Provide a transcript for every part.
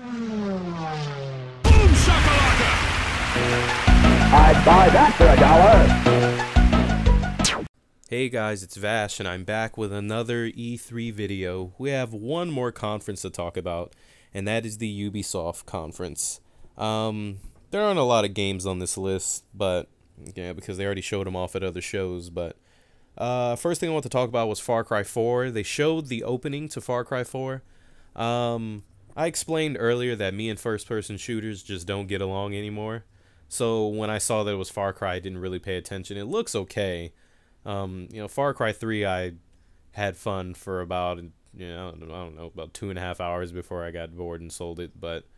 Boom shakalaka! I'd buy that for $1. Hey guys, it's Vash and I'm back with another E3 video. We have one more conference to talk about, and that is the Ubisoft conference. There aren't a lot of games on this list, but yeah, because they already showed them off at other shows. But first thing I want to talk about was Far Cry 4. They showed the opening to Far Cry 4. I explained earlier that me and first-person shooters just don't get along anymore. So when I saw that it was Far Cry, I didn't really pay attention. It looks okay. Far Cry 3, I had fun for about, I don't know, about 2.5 hours before I got bored and sold it. But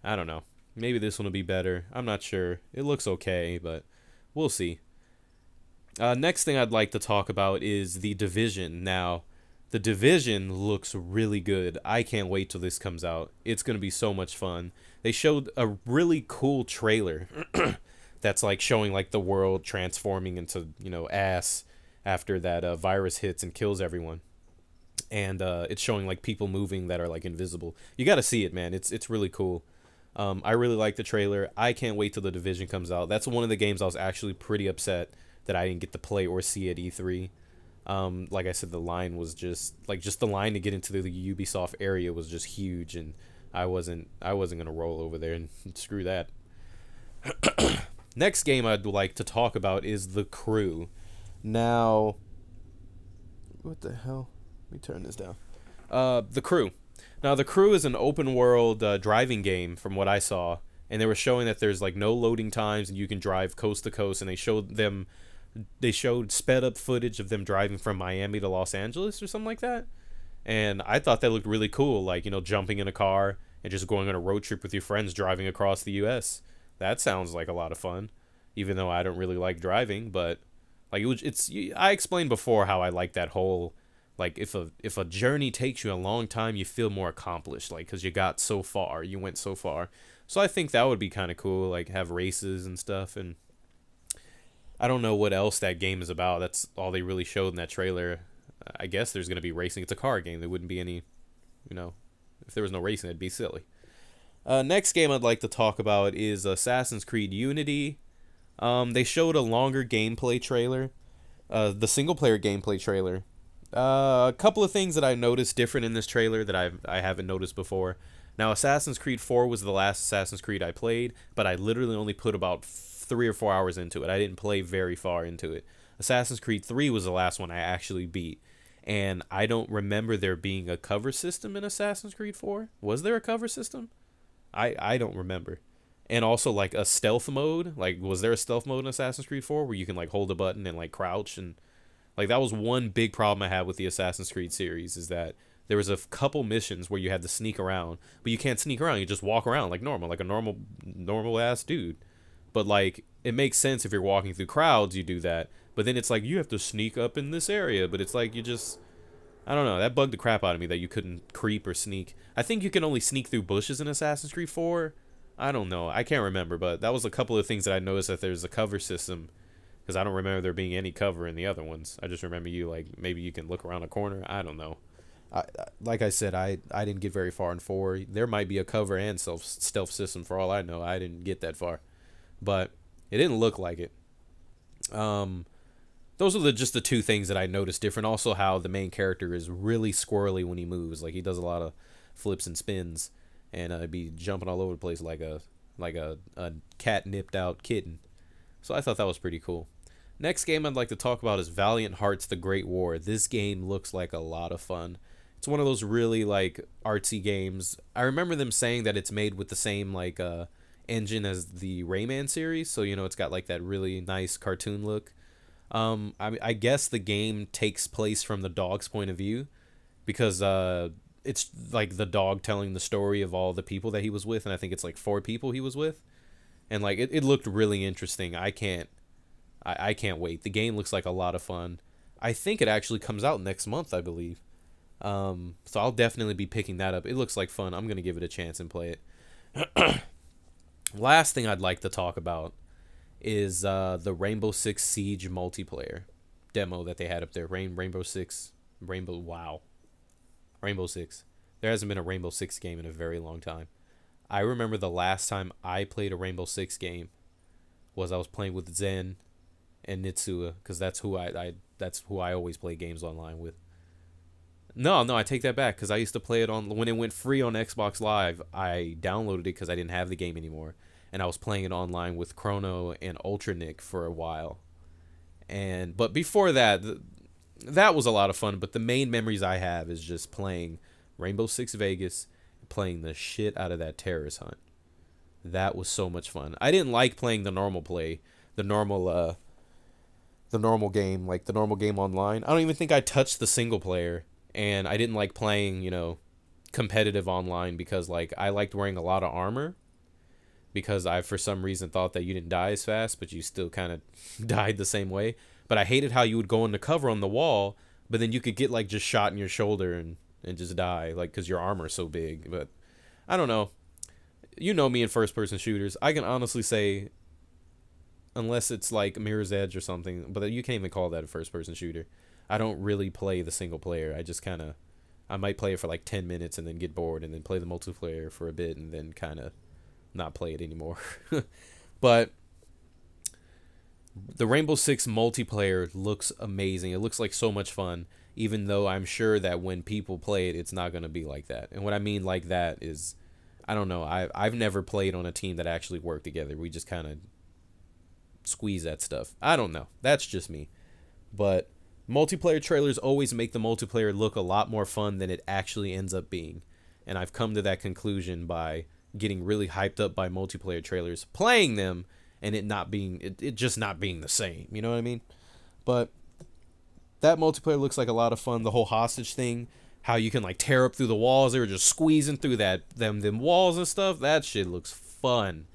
I don't know. Maybe this one will be better. I'm not sure. It looks okay, but we'll see. Next thing I'd like to talk about is The Division. Now, The Division looks really good. I can't wait till this comes out. It's going to be so much fun. They showed a really cool trailer that's like showing like the world transforming into, ass after that virus hits and kills everyone. And it's showing like people moving that are like invisible. You got to see it, man. It's really cool. I really like the trailer. I can't wait till The Division comes out. That's one of the games I was actually pretty upset that I didn't get to play or see at E3. Like I said, the line was just the line to get into the Ubisoft area was just huge, and I wasn't gonna roll over there and screw that. Next game I'd like to talk about is The Crew. Now, what the hell? Let me turn this down. The Crew. Now, The Crew is an open world driving game from what I saw, and they were showing that there's like no loading times and you can drive coast to coast, and they showed sped up footage of them driving from Miami to Los Angeles or something like that. And I thought that looked really cool, like, jumping in a car and just going on a road trip with your friends driving across the US. That sounds like a lot of fun, even though I don't really like driving. But like I explained before how I like that whole, like, if a journey takes you a long time, you feel more accomplished, like, because you got so far, you went so far. So I think that would be kind of cool, like have races and stuff. And I don't know what else that game is about. That's all they really showed in that trailer. I guess there's going to be racing. It's a car game. There wouldn't be any, if there was no racing, it'd be silly. Next game I'd like to talk about is Assassin's Creed Unity. They showed a longer gameplay trailer. The single-player gameplay trailer. A couple of things that I noticed different in this trailer that I haven't noticed before. Now, Assassin's Creed 4 was the last Assassin's Creed I played, but I literally only put about 3 or 4 hours into it. I didn't play very far into it. Assassin's Creed 3 was the last one I actually beat, and I don't remember there being a cover system in Assassin's Creed 4. Was there a cover system? I don't remember. And also like a stealth mode. Like, was there a stealth mode in Assassin's Creed 4 where you can like hold a button and like crouch? And like, that was one big problem I had with the Assassin's Creed series, is that there was a couple missions where you had to sneak around, but you can't sneak around. You just walk around like normal, like a normal ass dude. But like, it makes sense if you're walking through crowds, you do that. But then it's like, you have to sneak up in this area. But it's like, I don't know. That bugged the crap out of me that you couldn't creep or sneak. I think you can only sneak through bushes in Assassin's Creed 4. I don't know. I can't remember. But that was a couple of things that I noticed, that there's a cover system. Because I don't remember there being any cover in the other ones. I just remember maybe you can look around a corner. I don't know. Like I said, I didn't get very far in 4. There might be a cover and stealth system for all I know. I didn't get that far. But it didn't look like it. Those are just the two things that I noticed different. Also, how the main character is really squirrely when he moves. Like, he does a lot of flips and spins, and be jumping all over the place like a cat nipped out kitten. So I thought that was pretty cool. Next game I'd like to talk about is Valiant Hearts: The Great War. This game looks like a lot of fun. It's one of those really like artsy games. I remember them saying that it's made with the same like engine as the Rayman series, so it's got like that really nice cartoon look. I guess the game takes place from the dog's point of view, because it's like the dog telling the story of all the people that he was with, and I think it's like 4 people he was with, and like it looked really interesting. I can't wait. The game looks like a lot of fun. I think it actually comes out next month, I believe. So I'll definitely be picking that up. It looks like fun. I'm gonna give it a chance and play it. Last thing I'd like to talk about is the Rainbow Six Siege multiplayer demo that they had up there. Rainbow Six. There hasn't been a Rainbow Six game in a very long time. I remember the last time I played a Rainbow Six game was I was playing with Zen and Nitsua, because that's who I always play games online with. No, I take that back, because I used to play it on when it went free on Xbox Live. I downloaded it because I didn't have the game anymore, and I was playing it online with Chrono and Ultra Nick for a while. But before that, that was a lot of fun. But the main memories I have is just playing Rainbow Six Vegas, playing the shit out of that terrorist hunt. That was so much fun. I didn't like playing the normal play, the normal game, like the normal game online. I don't even think I touched the single player, and I didn't like playing, competitive online, because like I liked wearing a lot of armor, because I for some reason thought that you didn't die as fast, but you still kind of died the same way. But I hated how you would go into cover on the wall, but then you could get like just shot in your shoulder and just die, like, because your armor is so big. But I don't know. You know me in first-person shooters. I can honestly say, unless it's like Mirror's Edge or something, but you can't even call that a first-person shooter. I don't really play the single player. I just kind of, I might play it for like 10 minutes and then get bored, and then play the multiplayer for a bit and then kind of not play it anymore. But the Rainbow Six multiplayer looks amazing. It looks like so much fun, even though I'm sure that when people play it, it's not going to be like that. And what I mean like that is, I don't know, I've never played on a team that actually worked together. We just kind of squeeze that stuff. I don't know. That's just me. But multiplayer trailers always make the multiplayer look a lot more fun than it actually ends up being. And I've come to that conclusion by getting really hyped up by multiplayer trailers, playing them, and it just not being the same. You know what I mean? But that multiplayer looks like a lot of fun. The whole hostage thing, how you can like tear up through the walls. They were just squeezing through them walls and stuff. That shit looks fun.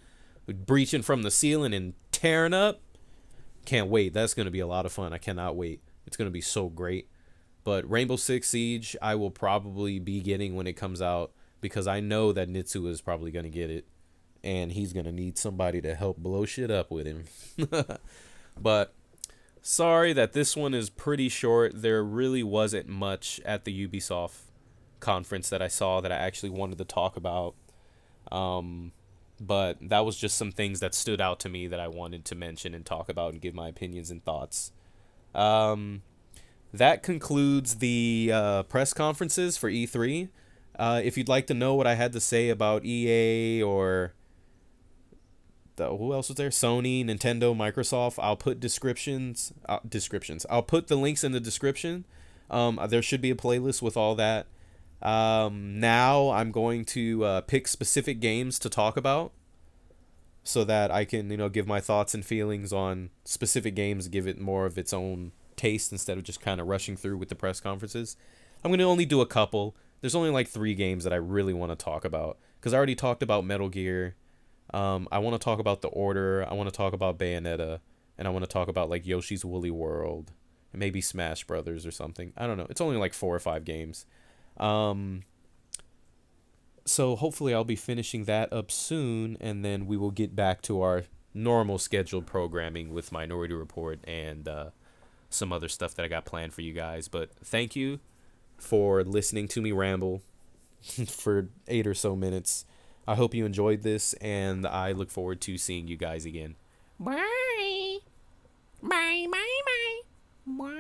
Breaching from the ceiling and tearing up. Can't wait. That's going to be a lot of fun. I cannot wait. It's going to be so great. But Rainbow Six Siege, I will probably be getting when it comes out, because I know that Nitsua is probably going to get it, and he's going to need somebody to help blow shit up with him. But sorry that this one is pretty short. There really wasn't much at the Ubisoft conference that I saw that I actually wanted to talk about. But that was just some things that stood out to me that I wanted to mention and talk about and give my opinions and thoughts. That concludes the press conferences for E3. If you'd like to know what I had to say about EA or who else was there? Sony, Nintendo, Microsoft. I'll put descriptions. I'll put the links in the description. There should be a playlist with all that. Now I'm going to pick specific games to talk about, so that I can, give my thoughts and feelings on specific games, give it more of its own taste instead of just kind of rushing through with the press conferences. I'm going to only do a couple. There's only like 3 games that I really want to talk about, because I already talked about Metal Gear. I want to talk about The Order. I want to talk about Bayonetta, and I want to talk about like Yoshi's Woolly World, and maybe Smash Brothers or something. I don't know. It's only like 4 or 5 games. So hopefully I'll be finishing that up soon, and then we will get back to our normal scheduled programming with Minority Report and some other stuff that I got planned for you guys. But thank you for listening to me ramble for 8 or so minutes. I hope you enjoyed this, and I look forward to seeing you guys again. Bye. Bye, bye, bye. Bye.